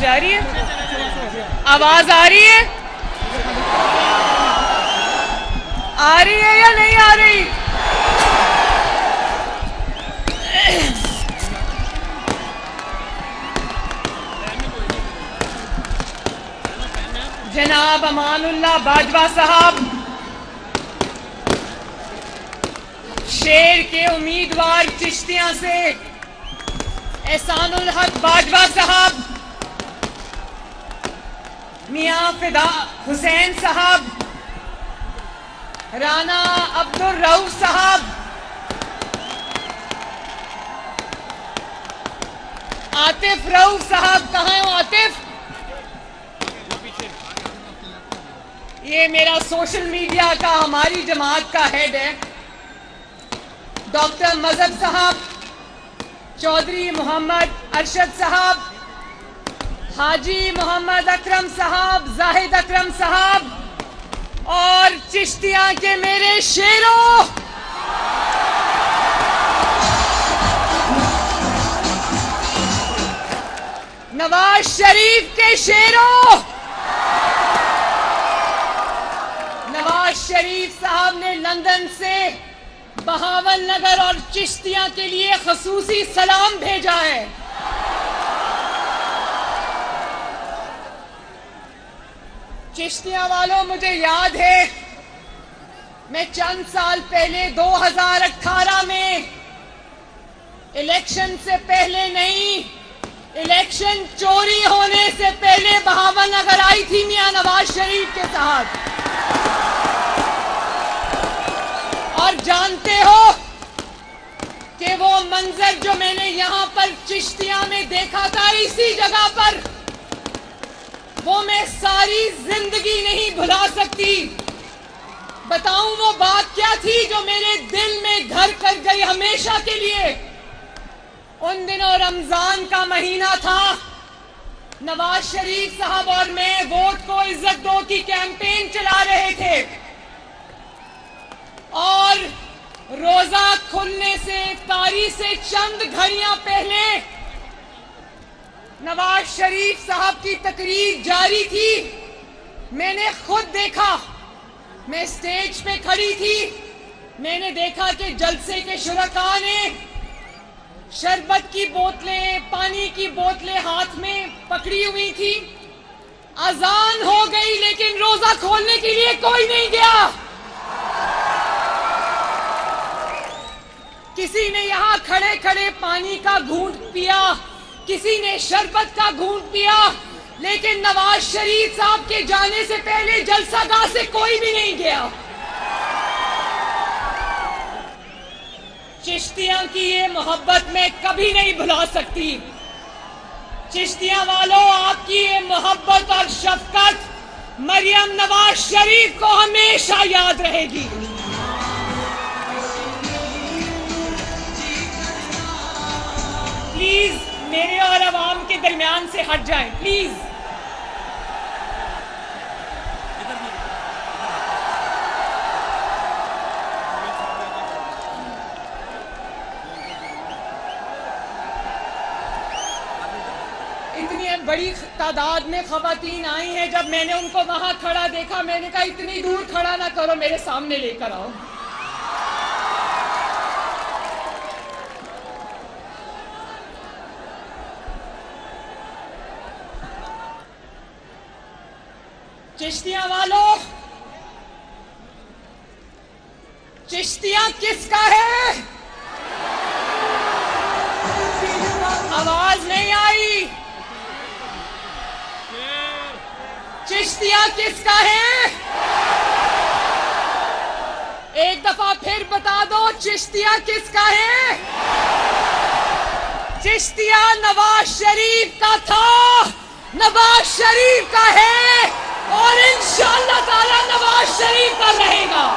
جا رہی ہے؟ آواز آ رہی ہے؟ آ رہی ہے یا نہیں آ رہی؟ جناب امان اللہ باجوہ صاحب، شیر کے امیدوار چشتیاں سے احسان الحق باجوہ صاحب، میاں فدا حسین صاحب، رانا عبدالرؤف صاحب، عاطف رؤف صاحب، کہاں ہیں عاطف؟ یہ میرا سوشل میڈیا کا ہماری جماعت کا ہیڈ ہے، ڈاکٹر مذہب صاحب، چودھری محمد ارشد صاحب، حاجی محمد اکرم صاحب، زاہد اکرم صاحب، اور چشتیاں کے میرے شیروں، نواز شریف کے شیروں، نواز شریف صاحب نے لندن سے بہاول نگر اور چشتیاں کے لیے خصوصی سلام بھیجا ہے۔ چشتیاں والوں، مجھے یاد ہے میں چند سال پہلے 2018 میں الیکشن سے پہلے نہیں، الیکشن چوری ہونے سے پہلے بہاول نگر آئی تھی میاں نواز شریف کے ساتھ، اور جانتے ہو کہ وہ منظر جو میں نے یہاں پر چشتیاں میں دیکھا تھا اسی جگہ پر، وہ میں ساری زندگی نہیں بھلا سکتی۔ بتاؤں وہ بات کیا تھی جو میرے دل میں گھر کر گئی ہمیشہ کے لیے؟ ان دنوں رمضان کا مہینہ تھا، نواز شریف صاحب اور میں ووٹ کو عزت دو کی کیمپین چلا رہے تھے، اور روزہ کھلنے سے افطاری سے چند گھڑیاں پہلے نواز شریف صاحب کی تقریر جاری تھی۔ میں نے خود دیکھا، میں سٹیج پہ کھڑی تھی، میں نے دیکھا کہ جلسے کے شرکاء نے شربت کی بوتلیں، پانی کی بوتلیں ہاتھ میں پکڑی ہوئی تھی۔ اذان ہو گئی لیکن روزہ کھولنے کے لیے کوئی نہیں گیا۔ کسی نے یہاں کھڑے کھڑے پانی کا گھونٹ پیا، کسی نے شربت کا گھونٹ پیا، لیکن نواز شریف صاحب کے جانے سے پہلے جلسہ گاہ سے کوئی بھی نہیں گیا۔ چشتیاں کی یہ محبت میں کبھی نہیں بھلا سکتی۔ چشتیاں والوں، آپ کی یہ محبت اور شفقت مریم نواز شریف کو ہمیشہ یاد رہے گی۔ پلیز میرے اور عوام کے درمیان سے ہٹ جائیں، پلیز۔ اتنی بڑی تعداد میں خواتین آئی ہیں، جب میں نے ان کو وہاں کھڑا دیکھا میں نے کہا اتنی دور کھڑا نہ کرو، میرے سامنے لے کر آؤ۔ چشتیاں والوں، چشتیاں کس کا ہے؟ آواز نہیں آئی۔ چشتیاں کس کا ہے؟ ایک دفعہ پھر بتا دو، چشتیاں کس کا ہے؟ چشتیاں نواز شریف کا تھا، نواز شریف کا ہے، اور انشاءاللہ تعالی نواز شریف کا رہے گا۔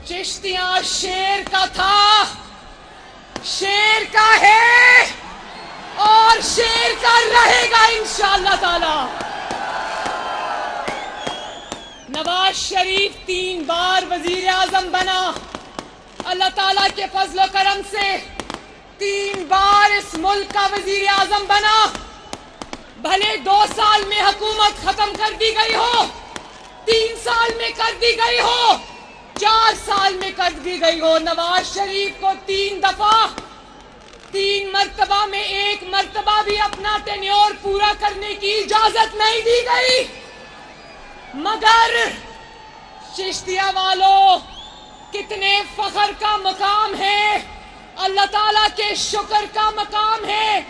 چشتیاں شیر کا تھا، شیر کا ہے، اور شیر کا رہے گا انشاءاللہ تعالی۔ نواز شریف 3 بار وزیر اعظم بنا، اللہ تعالیٰ کے فضل و کرم سے 3 بار اس ملک کا وزیر اعظم بنا. بھلے 2 سال میں حکومت ختم کر دی گئی ہو, 3 سال میں کر دی گئی ہو, 4 سال میں کر دی گئی ہو, نواز شریف کو 3 دفعہ 3 مرتبہ میں 1 مرتبہ بھی اپنا ٹینیور پورا کرنے کی اجازت نہیں دی گئی. مگر چشتیہ والوں, کتنے فخر کا مقام ہے, اللہ تعالیٰ کے شکر کا مقام ہے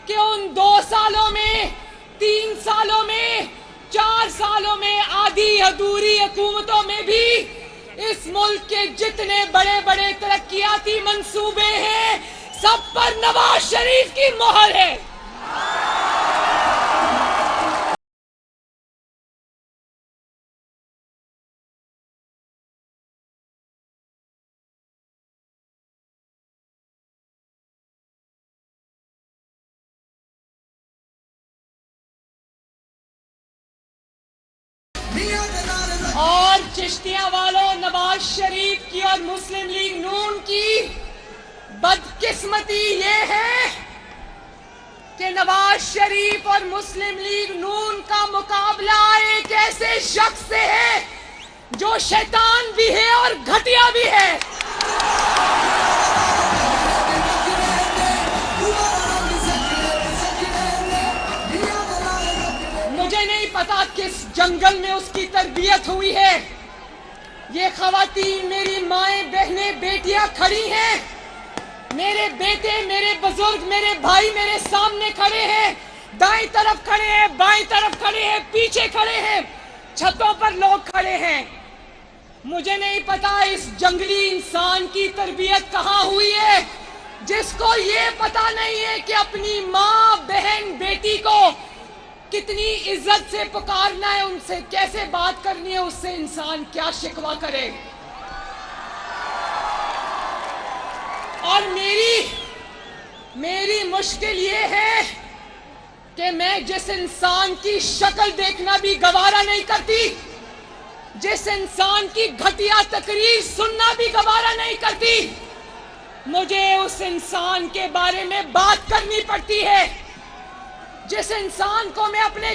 کہ ان 2 سالوں میں, 3 سالوں میں, 4 سالوں میں, آدھی ادھوری حکومتوں میں بھی اس ملک کے جتنے بڑے بڑے ترقیاتی منصوبے ہیں سب پر نواز شریف کی مہر ہے. اور چشتیہ والوں, نواز شریف کی اور مسلم لیگ نون کی بدقسمتی یہ ہے کہ نواز شریف اور مسلم لیگ نون کا مقابلہ ایک ایسے شخص سے ہے جو شیطان بھی ہے اور گھٹیا بھی ہے. مجھے نہیں پتا کس جنگل میں اس کی تربیت ہوئی ہے. یہ خواتین میری مائیں, بہنیں, بیٹیاں کھڑی ہیں, میرے بیٹے, میرے بزرگ, میرے بھائی میرے سامنے کھڑے ہیں, دائیں طرف کھڑے ہیں, بائیں طرف کھڑے ہیں, پیچھے کھڑے ہیں, چھتوں پر لوگ کھڑے ہیں. مجھے نہیں پتا اس جنگلی انسان کی تربیت کہاں ہوئی ہے جس کو یہ پتا نہیں ہے کہ اپنی ماں, بہن, بیٹی کو کتنی عزت سے پکارنا ہے, ان سے کیسے بات کرنی ہے, اس سے انسان کیا شکوہ کرے. اور میری مشکل یہ ہے کہ میں جس انسان کی شکل دیکھنا بھی گوارا نہیں کرتی, جس انسان کی گھٹیا تقریر سننا بھی گوارا نہیں کرتی, مجھے اس انسان کے بارے میں بات کرنی پڑتی ہے. جس انسان کو میں اپنے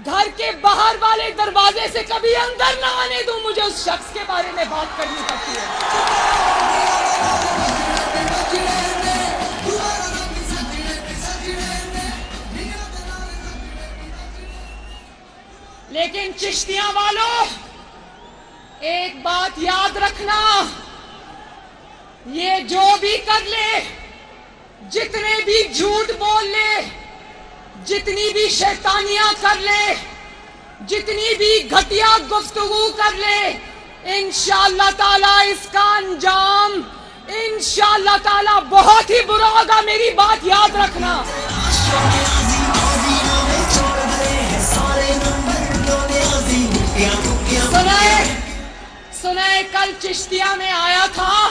گھر کے باہر والے دروازے سے کبھی اندر نہ آنے دوں, مجھے اس شخص کے بارے میں بات کرنی پڑتی ہے. لیکن چشتیاں والوں, ایک بات یاد رکھنا, یہ جو بھی کر لے, جتنے بھی جھوٹ بول لے, جتنی بھی شیطانیاں کر لے, جتنی بھی گھٹیا گفتگو کر لے, انشاءاللہ تعالیٰ اس کا انجام انشاءاللہ تعالیٰ بہت ہی برا ہوگا. میری بات یاد رکھنا. سنائے کل چشتیہ میں آیا تھا,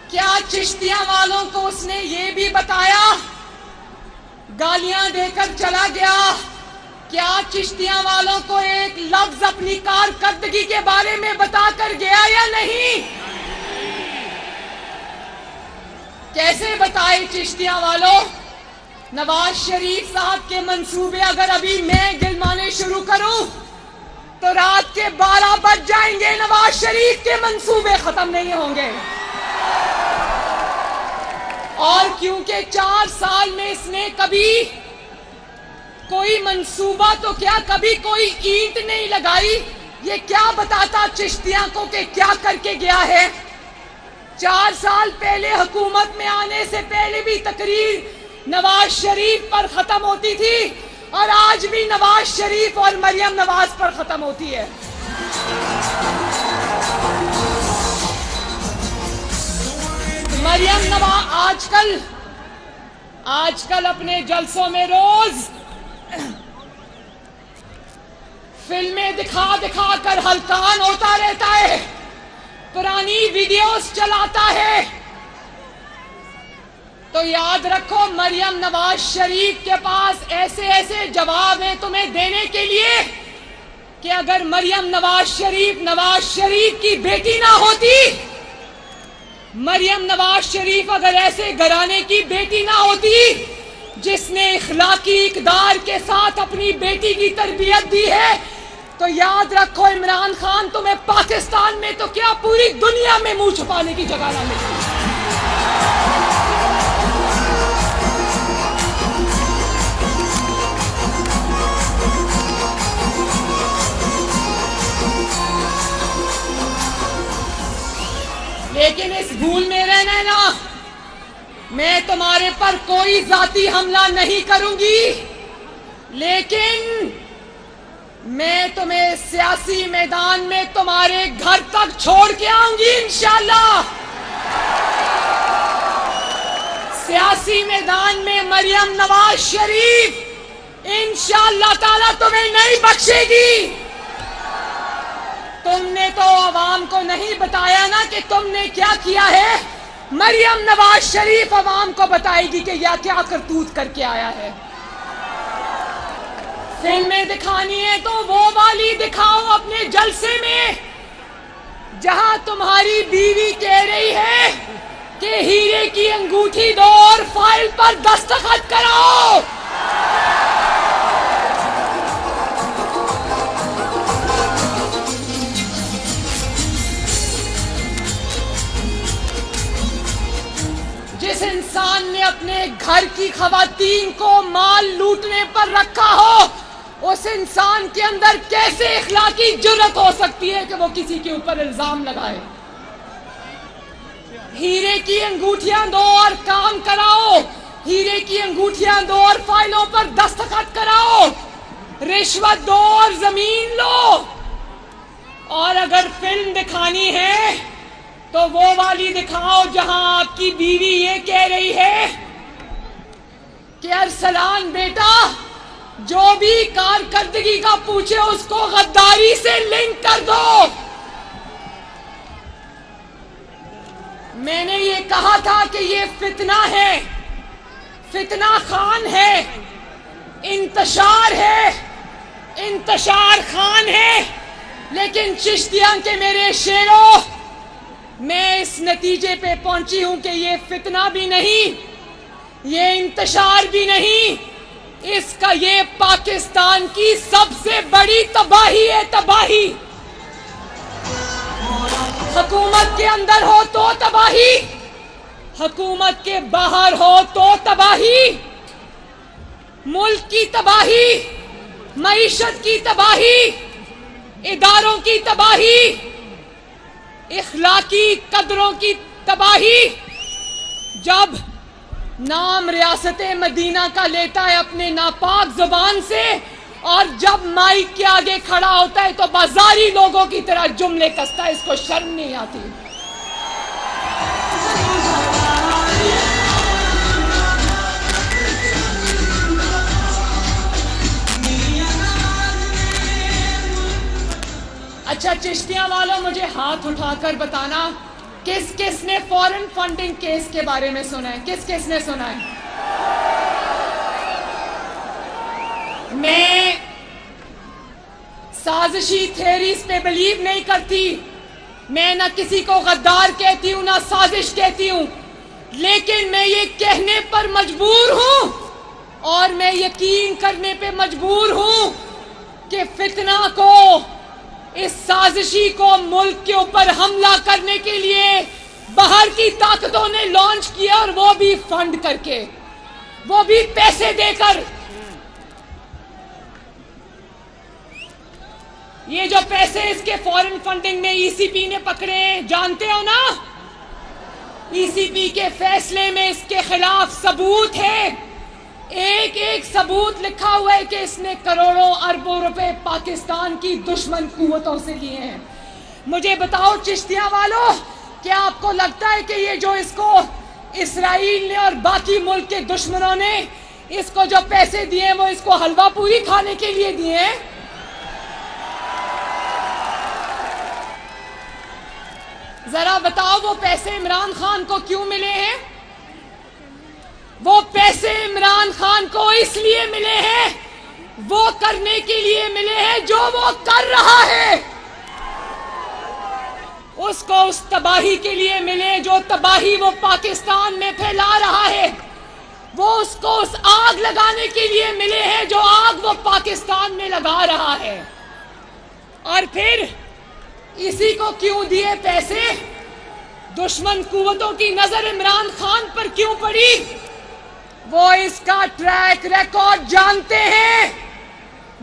کیا چشتیہ والوں کو اس نے یہ بھی بتایا, گالیاں دے کر چلا گیا, کیا چشتیہ والوں کو ایک لفظ اپنی کارکردگی کے بارے میں بتا کر گیا یا نہیں؟ کیسے بتائے چشتیہ والوں؟ نواز شریف صاحب کے منصوبے اگر ابھی میں گنوانے شروع کروں تو رات کے 12 بج جائیں گے, نواز شریف کے منصوبے ختم نہیں ہوں گے. اور کیونکہ 4 سال میں اس نے کبھی کوئی منصوبہ تو کیا, کبھی کوئی اینٹ نہیں لگائی, یہ کیا بتاتا چشتیاں کو کہ کیا کر کے گیا ہے. 4 سال پہلے حکومت میں آنے سے پہلے بھی تقریر نواز شریف پر ختم ہوتی تھی, اور آج بھی نواز شریف اور مریم نواز پر ختم ہوتی ہے. مریم نواز آج کل اپنے جلسوں میں روز فلمیں دکھا دکھا کر ہلکان ہوتا رہتا ہے, پرانی ویڈیوز چلاتا ہے. تو یاد رکھو, مریم نواز شریف کے پاس ایسے ایسے جواب ہیں تمہیں دینے کے لیے کہ اگر مریم نواز شریف کی بیٹی نہ ہوتی، مریم نواز شریف اگر ایسے گھرانے کی بیٹی نہ ہوتی جس نے اخلاقی اقدار کے ساتھ اپنی بیٹی کی تربیت دی ہے، تو یاد رکھو عمران خان تمہیں پاکستان میں تو کیا پوری دنیا میں منہ چھپانے کی جگہ نہ ملتی۔ لیکن اس بھول میں رہنا نا، میں تمہارے پر کوئی ذاتی حملہ نہیں کروں گی، لیکن میں تمہیں سیاسی میدان میں تمہارے گھر تک چھوڑ کے آؤں گی انشاءاللہ۔ سیاسی میدان میں مریم نواز شریف انشاءاللہ تعالیٰ تمہیں نہیں بخشے گی۔ تم نے تو عوام کو نہیں بتایا نا کہ تم نے کیا کیا ہے، مریم نواز شریف عوام کو بتائے گی کہ یہ کیا کرتوت کر کے آیا ہے۔ فلمیں دکھانی ہے تو وہ والی دکھاؤ اپنے جلسے میں جہاں تمہاری بیوی کہہ رہی ہے کہ ہیرے کی انگوٹھی دو اور فائل پر دستخط کراؤ۔ جس انسان نے اپنے گھر کی خواتین کو مال لوٹنے پر رکھا ہو، اس انسان کے اندر کیسے اخلاقی جرأت ہو سکتی ہے کہ وہ کسی کے اوپر الزام لگائے؟ ہیرے کی انگوٹھیاں دو اور کام کراؤ، ہیرے کی انگوٹھیاں دو اور فائلوں پر دستخط کراؤ، رشوت دو اور زمین لو۔ اور اگر فلم دکھانی ہے تو وہ والی دکھاؤ جہاں آپ کی بیوی یہ کہہ رہی ہے کہ ارسلان بیٹا جو بھی کارکردگی کا پوچھے اس کو غداری سے لنک کر دو۔ میں نے یہ کہا تھا کہ یہ فتنہ ہے، فتنہ خان ہے، انتشار ہے، انتشار خان ہے، لیکن چشتیاں کے میرے شیروں، میں اس نتیجے پہ پہنچی ہوں کہ یہ فتنہ بھی نہیں، یہ انتشار بھی نہیں، اس کا یہ پاکستان کی سب سے بڑی تباہی ہے، تباہی۔ حکومت کے اندر ہو تو تباہی، حکومت کے باہر ہو تو تباہی، ملک کی تباہی، معیشت کی تباہی، اداروں کی تباہی، اخلاقی قدروں کی تباہی۔ جب نام ریاست مدینہ کا لیتا ہے اپنے ناپاک زبان سے، اور جب مائک کے آگے کھڑا ہوتا ہے تو بازاری لوگوں کی طرح جملے کستا ہے، اس کو شرم نہیں آتی۔ اچھا چشتیاں والوں، مجھے ہاتھ اٹھا کر بتانا کس کس نے فورن فنڈنگ کیس کے بارے میں سنا ہے؟ کس کس نے سنا ہے؟ میں سازشی تھیریز پہ بلیو نہیں کرتی، میں نہ کسی کو غدار کہتی ہوں نہ سازش کہتی ہوں، لیکن میں یہ کہنے پر مجبور ہوں اور میں یقین کرنے پہ مجبور ہوں کہ فتنہ کو، اس سازشی کو ملک کے اوپر حملہ کرنے کے لیے باہر کی طاقتوں نے لانچ کیا، اور وہ بھی فنڈ کر کے، وہ بھی پیسے دے کر۔ یہ جو پیسے اس کے فورن فنڈنگ میں ای سی پی نے پکڑے ہیں، جانتے ہو نا؟ ای سی پی کے فیصلے میں اس کے خلاف ثبوت ہے، ایک ایک ثبوت لکھا ہوا ہے کہ اس نے کروڑوں اربوں روپے پاکستان کی دشمن قوتوں سے لیے ہیں۔ مجھے بتاؤ چشتیاں والو، کیا آپ کو لگتا ہے کہ یہ جو اس کو اسرائیل نے اور باقی ملک کے دشمنوں نے اس کو جو پیسے دیے وہ اس کو حلوہ پوری کھانے کے لیے دیے ہیں؟ ذرا بتاؤ وہ پیسے عمران خان کو کیوں ملے ہیں؟ وہ پیسے عمران خان کو اس لیے ملے ہیں وہ کرنے کے لیے ملے ہیں جو وہ کر رہا ہے. اس کو اس تباہی کے لیے ملے جو تباہی وہ پاکستان میں پھیلا رہا ہے. وہ اس کو اس آگ لگانے کے لیے ملے ہیں جو آگ وہ پاکستان میں لگا رہا ہے. اور پھر اسی کو کیوں دیے پیسے؟ دشمن قوتوں کی نظر عمران خان پر کیوں پڑی؟ وہ اس کا ٹریک ریکارڈ جانتے ہیں،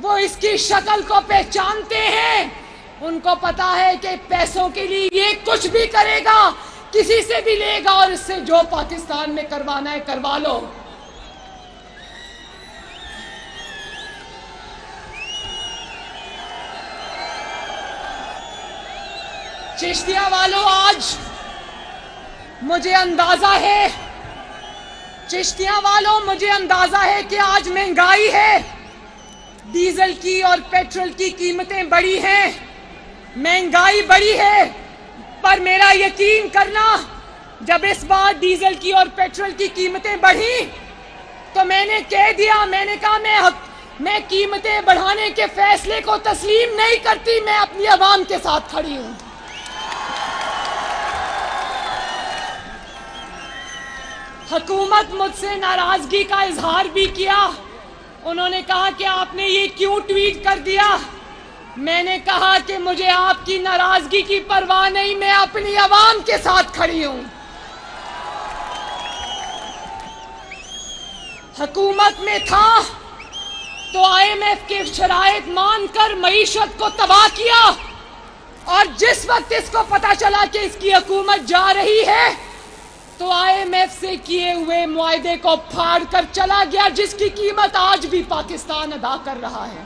وہ اس کی شکل کو پہچانتے ہیں. ان کو پتا ہے کہ پیسوں کے لیے یہ کچھ بھی کرے گا، کسی سے بھی لے گا، اور اس سے جو پاکستان میں کروانا ہے کروا لو. چشتیہ والوں، آج مجھے اندازہ ہے، چشتیہ والوں مجھے اندازہ ہے کہ آج مہنگائی ہے، ڈیزل کی اور پیٹرول کی قیمتیں بڑی ہیں، مہنگائی بڑی ہے. پر میرا یقین کرنا، جب اس بار ڈیزل کی اور پیٹرول کی قیمتیں بڑھی تو میں نے کہہ دیا، میں نے کہا میں قیمتیں بڑھانے کے فیصلے کو تسلیم نہیں کرتی، میں اپنی عوام کے ساتھ کھڑی ہوں. حکومت مجھ سے ناراضگی کا اظہار بھی کیا. انہوں نے کہا کہ آپ نے یہ کیوں ٹویٹ کر دیا؟ میں نے کہا کہ مجھے آپ کی ناراضگی کی پرواہ نہیں، میں اپنی عوام کے ساتھ کھڑی ہوں. حکومت میں تھا تو IMF کے شرائط مان کر معیشت کو تباہ کیا، اور جس وقت اس کو پتا چلا کہ اس کی حکومت جا رہی ہے تو IMF سے کیے ہوئے معاہدے کو پھاڑ کر چلا گیا، جس کی قیمت آج بھی پاکستان ادا کر رہا ہے.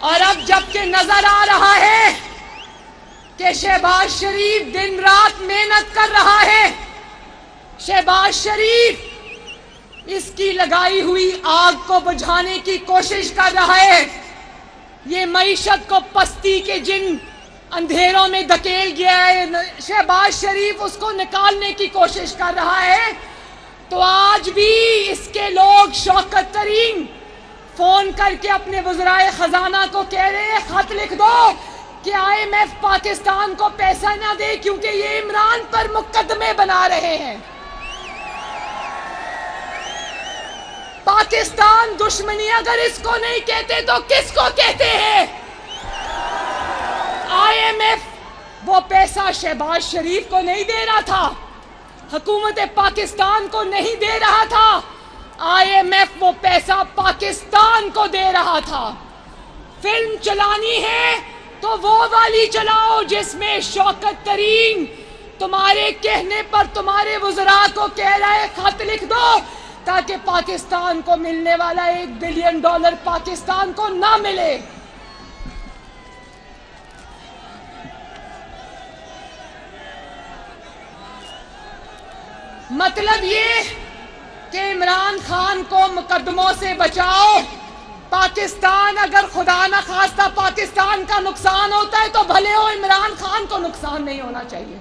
اور اب جبکہ نظر آ رہا ہے کہ شہباز شریف دن رات محنت کر رہا ہے، شہباز شریف اس کی لگائی ہوئی آگ کو بجھانے کی کوشش کر رہا ہے، یہ معیشت کو پستی کے جن اندھیروں میں دھکیل گیا ہے، شہباز شریف اس کو نکالنے کی کوشش کر رہا ہے. تو آج بھی اس کے لوگ شوکت ترین فون کر کے اپنے وزرائے خزانہ کو کہہ رہے ہیں خط لکھ دو کہ IMF پاکستان کو پیسہ نہ دے کیونکہ یہ عمران پر مقدمے بنا رہے ہیں. پاکستان دشمنی اگر اس کو نہیں کہتے تو کس کو کہتے ہیں؟ IMF وہ پیسہ شہباز شریف کو نہیں دے رہا تھا، حکومت پاکستان کو نہیں دے رہا تھا، IMF وہ پیسہ پاکستان کو دے رہا تھا. فلم چلانی ہے تو وہ والی چلاؤ جس میں شوکت ترین تمہارے کہنے پر تمہارے وزراء کو کہہ رہا ہے خط لکھ دو تاکہ پاکستان کو ملنے والا $1 بلین پاکستان کو نہ ملے. مطلب یہ کہ عمران خان کو مقدموں سے بچاؤ. پاکستان اگر خدا نہ خواستہ پاکستان کا نقصان ہوتا ہے تو بھلے ہو عمران خان کو نقصان نہیں ہونا چاہیے.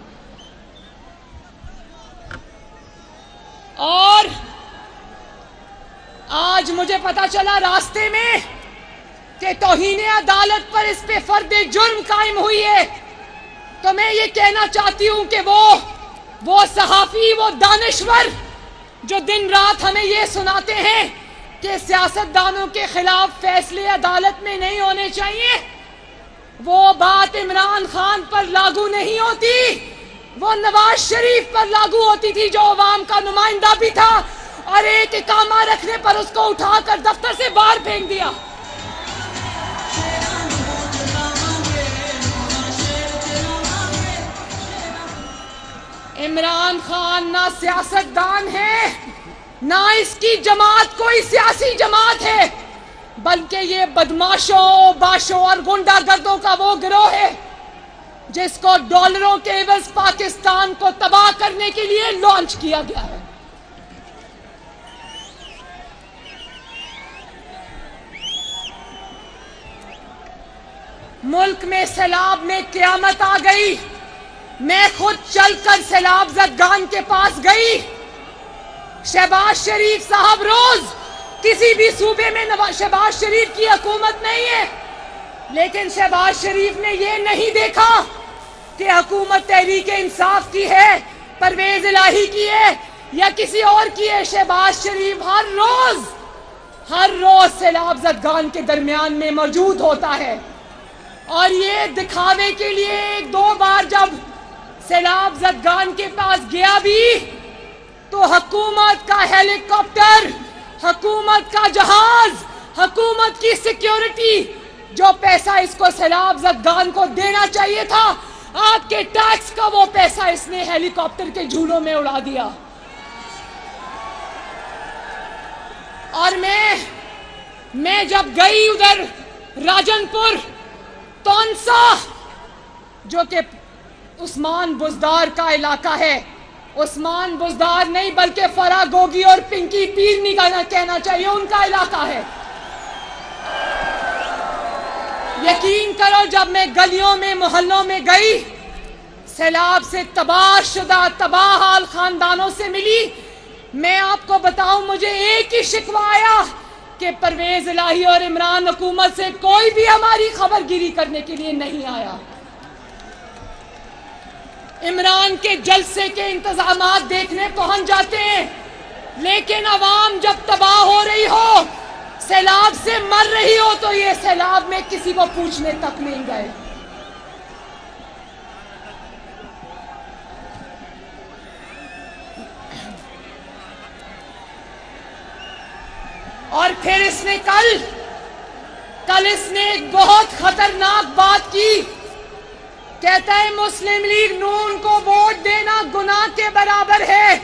اور آج مجھے پتا چلا راستے میں کہ توہین عدالت پر اس پہ فرد جرم قائم ہوئی ہے. تو میں یہ کہنا چاہتی ہوں کہ وہ صحافی، وہ دانشور جو دن رات ہمیں یہ سناتے ہیں کہ سیاستدانوں کے خلاف فیصلے عدالت میں نہیں ہونے چاہیے، وہ بات عمران خان پر لاگو نہیں ہوتی، وہ نواز شریف پر لاگو ہوتی تھی جو عوام کا نمائندہ بھی تھا اور ایک اقامہ رکھنے پر اس کو اٹھا کر دفتر سے باہر پھینک دیا. عمران خان نہ سیاستدان ہے، نہ اس کی جماعت کوئی سیاسی جماعت ہے، بلکہ یہ بدماشوں، باشوں اور گنڈا گردوں کا وہ گروہ ہے جس کو ڈالروں کے عوض پاکستان کو تباہ کرنے کے لیے لانچ کیا گیا ہے. ملک میں سیلاب میں قیامت آ گئی. میں خود چل کر سیلاب زدگان کے پاس گئی. شہباز شریف صاحب روز کسی بھی صوبے میں شہباز شریف کی حکومت نہیں ہے، لیکن شہباز شریف نے یہ نہیں دیکھا کہ حکومت تحریک انصاف کی ہے، پرویز الہی کی ہے یا کسی اور کی ہے. شہباز شریف ہر روز سیلاب زدگان کے درمیان میں موجود ہوتا ہے. اور یہ دکھاوے کے لیے ایک دو بار جب سیلاب زدگان کے پاس گیا بھی تو حکومت کا ہیلی کاپٹر، حکومت کا جہاز، حکومت کی سیکیورٹی، جو پیسہ اس کو سیلاب زدگان کو دینا چاہیے تھا، آپ کے ٹیکس کا وہ پیسہ اس نے ہیلی کاپٹر کے جھولوں میں اڑا دیا. اور میں جب گئی ادھر راجن پور تونسا، جو کہ عثمان بزدار کا علاقہ ہے، عثمان بزدار نہیں بلکہ فرا گوگی اور پنکی پیر نہیں کہنا چاہیے، ان کا علاقہ ہے. یقین کرو جب میں گلیوں میں محلوں میں گئی، سیلاب سے تباہ شدہ تباہ حال خاندانوں سے ملی، میں آپ کو بتاؤں مجھے ایک ہی شکوہ آیا کہ پرویز الہی اور عمران حکومت سے کوئی بھی ہماری خبر گیری کرنے کے لیے نہیں آیا. عمران کے جلسے کے انتظامات دیکھنے پہنچ جاتے ہیں، لیکن عوام جب تباہ ہو رہی ہو، سیلاب سے مر رہی ہو، تو یہ سیلاب میں کسی کو پوچھنے تک نہیں گئے. اور پھر اس نے کل اس نے ایک بہت خطرناک بات کی. کہتا ہے مسلم لیگ نون کو ووٹ دینا گناہ کے برابر ہے.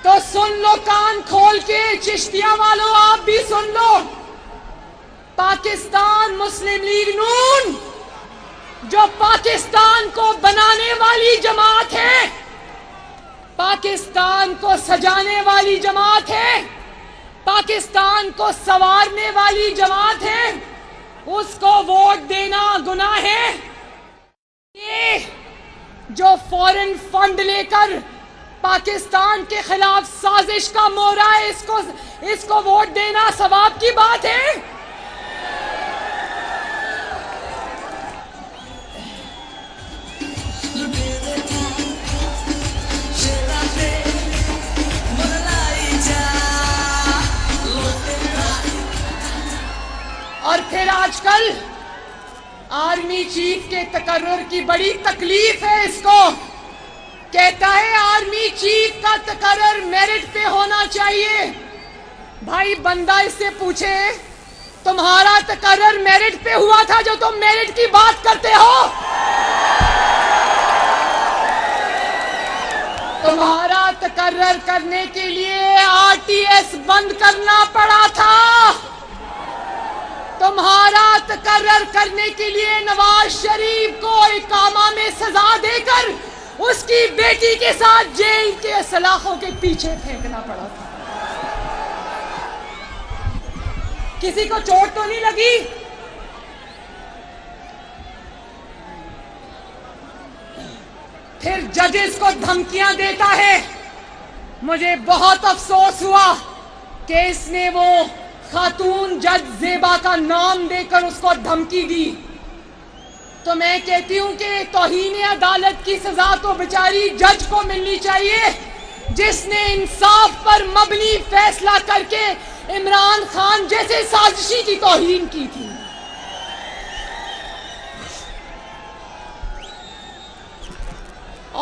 تو سن لو کان کھول کے، چشتیاں والوں آپ بھی سن لو. پاکستان مسلم لیگ نون جو پاکستان کو بنانے والی جماعت ہے، پاکستان کو سجانے والی جماعت ہے، پاکستان کو سنوارنے والی جماعت ہے، اس کو ووٹ دینا گناہ ہے. یہ جو فورن فنڈ لے کر پاکستان کے خلاف سازش کا مورا ہے، اس کو ووٹ دینا ثواب کی بات ہے. اور پھر آج کل آرمی چیف کے تقرر کی بڑی تکلیف ہے اس کو. کہتا ہے آرمی چیف کا تقرر میرٹ پہ ہونا چاہیے. بھائی بندہ اس سے پوچھے تمہارا تقرر میرٹ پہ ہوا تھا جو تم میرٹ کی بات کرتے ہو؟ تمہارا تقرر کرنے کے لیے RTS بند کرنا پڑا تھا. تمہارا تقرر کرنے کے لیے نواز شریف کو اقامہ میں سزا دے کر اس کی بیٹی کے ساتھ جیل کے سلاخوں کے پیچھے پھینکنا پڑا تھا. کسی کو چوٹ تو نہیں لگی؟ پھر ججز کو دھمکیاں دیتا ہے. مجھے بہت افسوس ہوا کہ اس نے وہ خاتون جج زیبا کا نام دے کر اس کو دھمکی دی. تو میں کہتی ہوں کہ توہین عدالت کی سزا تو بیچاری جج کو ملنی چاہیے جس نے انصاف پر مبنی فیصلہ کر کے عمران خان جیسے سازشی کی توہین کی تھی.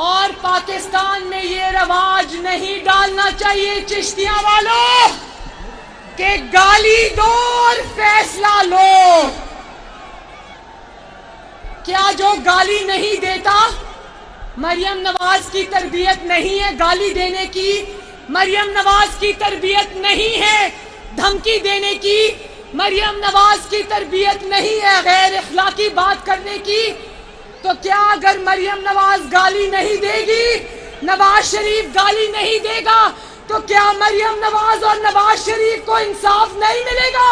اور پاکستان میں یہ رواج نہیں ڈالنا چاہیے چشتیاں والوں کہ گالی دو اور فیصلہ لو. کیا جو گالی نہیں دیتا مریم نواز کی تربیت نہیں ہے؟ گالی دینے کی مریم نواز کی تربیت نہیں ہے. دھمکی دینے کی مریم نواز کی تربیت نہیں ہے. غیر اخلاقی بات کرنے کی. تو کیا اگر مریم نواز گالی نہیں دے گی، نواز شریف گالی نہیں دے گا، تو کیا مریم نواز اور نواز شریف کو انصاف نہیں ملے گا؟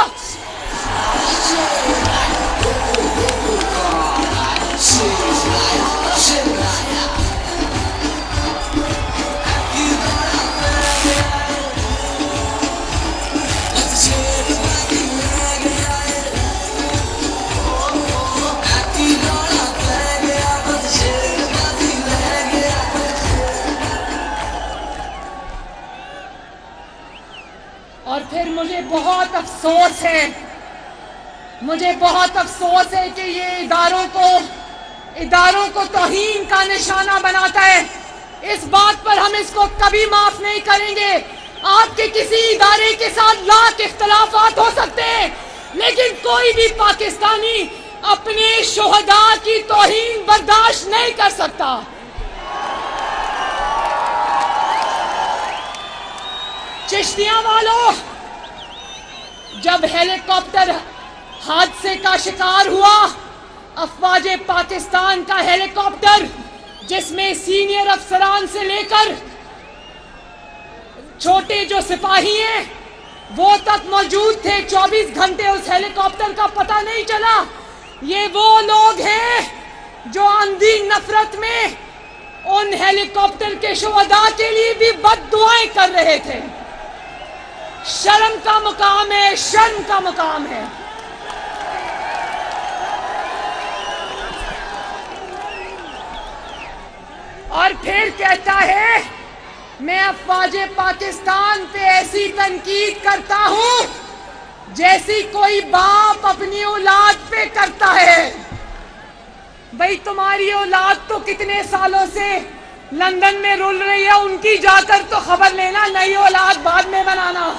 افسوس ہے، مجھے بہت افسوس ہے کہ یہ اداروں کو توہین کا نشانہ بناتا ہے. اس بات پر ہم اس کو کبھی معاف نہیں کریں گے. آپ کے کسی ادارے کے ساتھ لاکھ اختلافات ہو سکتے ہیں، لیکن کوئی بھی پاکستانی اپنے شہداء کی توہین برداشت نہیں کر سکتا. چشتیاں والوں، جب ہیلی کاپٹر حادثے کا شکار ہوا، افواج پاکستان کا ہیلی کاپٹر جس میں سینئر افسران سے لے کر چھوٹے جو سپاہی ہیں وہ تک موجود تھے، 24 گھنٹے اس ہیلی کاپٹر کا پتہ نہیں چلا. یہ وہ لوگ ہیں جو اندھی نفرت میں ان ہیلی کاپٹر کے شہداء کے لیے بھی بد دعائیں کر رہے تھے. شرم کا مقام ہے، شرم کا مقام ہے. اور پھر کہتا ہے میں افواج پاکستان پہ ایسی تنقید کرتا ہوں جیسی کوئی باپ اپنی اولاد پہ کرتا ہے. بھئی تمہاری اولاد تو کتنے سالوں سے لندن میں رول رہی ہے، ان کی جا کر تو خبر لینا، نئی اولاد بعد میں بنانا.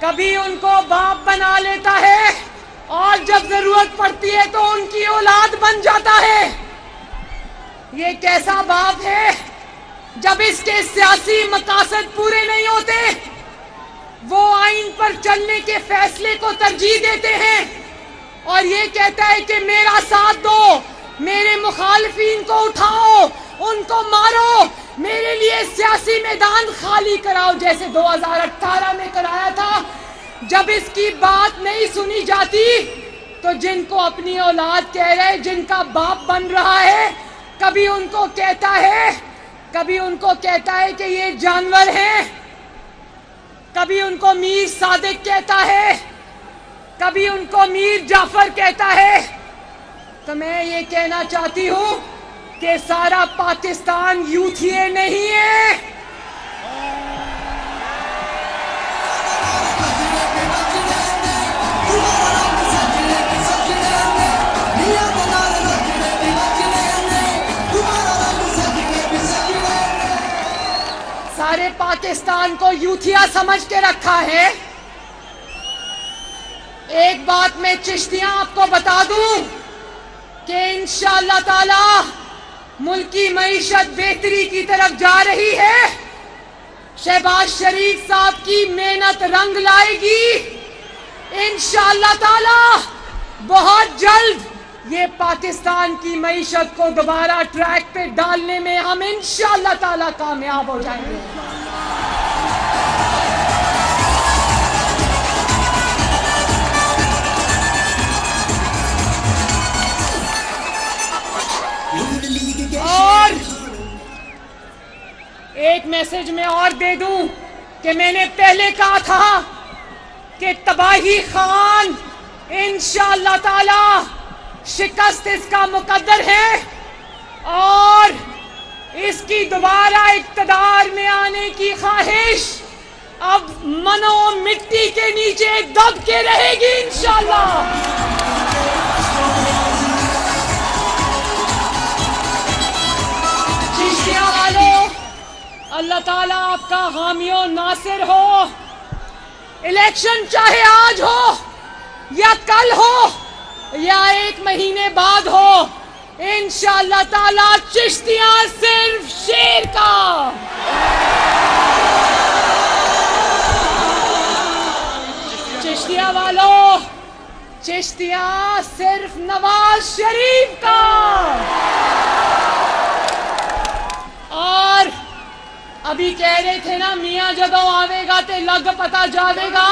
کبھی ان کو باپ بنا لیتا ہے اور جب ضرورت پڑتی ہے تو ان کی اولاد بن جاتا ہے. یہ کیسا باپ ہے جب اس کے سیاسی مقاصد پورے نہیں ہوتے وہ آئین پر چلنے کے فیصلے کو ترجیح دیتے ہیں اور یہ کہتا ہے کہ میرا ساتھ دو، میرے مخالفین کو اٹھاؤ، ان کو مارو، میرے لیے سیاسی میدان خالی کراؤ، جیسے 2018 میں کرایا تھا. جب اس کی بات نہیں سنی جاتی تو جن کو اپنی اولاد کہہ رہے، جن کا باپ بن رہا ہے، کبھی ان کو کہتا ہے کہ یہ جانور ہیں، کبھی ان کو میر صادق کہتا ہے، کبھی ان کو میر جعفر کہتا ہے. تو میں یہ کہنا چاہتی ہوں کہ سارا پاکستان یوتھیے نہیں ہے. سارے پاکستان کو یوتھیا سمجھ کے رکھا ہے. ایک بات میں چشتیاں آپ کو بتا دوں کہ انشاءاللہ تعالی ملک کی معیشت بہتری کی طرف جا رہی ہے. شہباز شریف صاحب کی محنت رنگ لائے گی. انشاءاللہ تعالی بہت جلد یہ پاکستان کی معیشت کو دوبارہ ٹریک پہ ڈالنے میں ہم انشاءاللہ تعالی کامیاب ہو جائیں گے. اور ایک میسج میں اور دے دوں کہ میں نے پہلے کہا تھا کہ تباہی خان انشاءاللہ تعالی شکست اس کا مقدر ہے اور اس کی دوبارہ اقتدار میں آنے کی خواہش اب منو مٹی کے نیچے دب کے رہے گی انشاءاللہ. چشتیاں والوں، اللہ تعالیٰ آپ کا حامی و ناصر ہو. الیکشن چاہے آج ہو یا کل ہو یا 1 مہینے بعد ہو، انشاءاللہ تعالیٰ چشتیاں صرف شیر کا. چشتیاں والوں، چشتیاں صرف نواز شریف کا. ابھی کہہ رہے تھے نا میاں جدو آوے گا تے لگ پتا جاوے گا.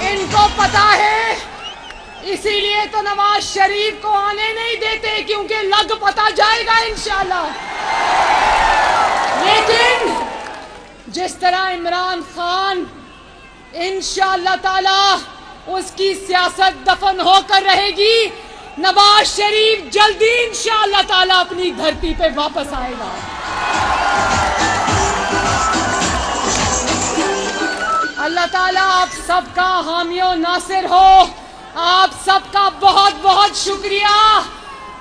ان کو پتا ہے, اسی لیے تو نواز شریف کو آنے نہیں دیتے, کیونکہ لگ پتا جائے گا انشاءاللہ. لیکن جس طرح عمران خان انشاءاللہ تعالی اس کی سیاست دفن ہو کر رہے گی, نواز شریف جلدی انشاءاللہ تعالی اپنی دھرتی پہ واپس آئے گا. اللہ تعالیٰ آپ سب کا حامی و ناصر ہو. آپ سب کا بہت بہت شکریہ.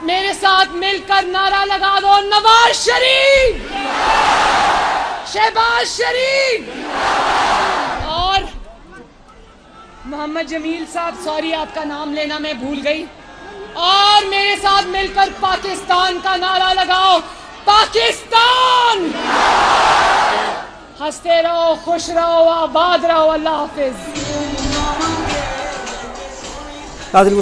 میرے ساتھ مل کر نعرہ لگا دو, نواز شریف, شہباز شریف. اور محمد جمیل صاحب, سوری آپ کا نام لینا میں بھول گئی. اور میرے ساتھ مل کر پاکستان کا نعرہ لگاؤ, پاکستان. ہنستے رہو, خوش رہو, آباد رہو. اللہ حافظ.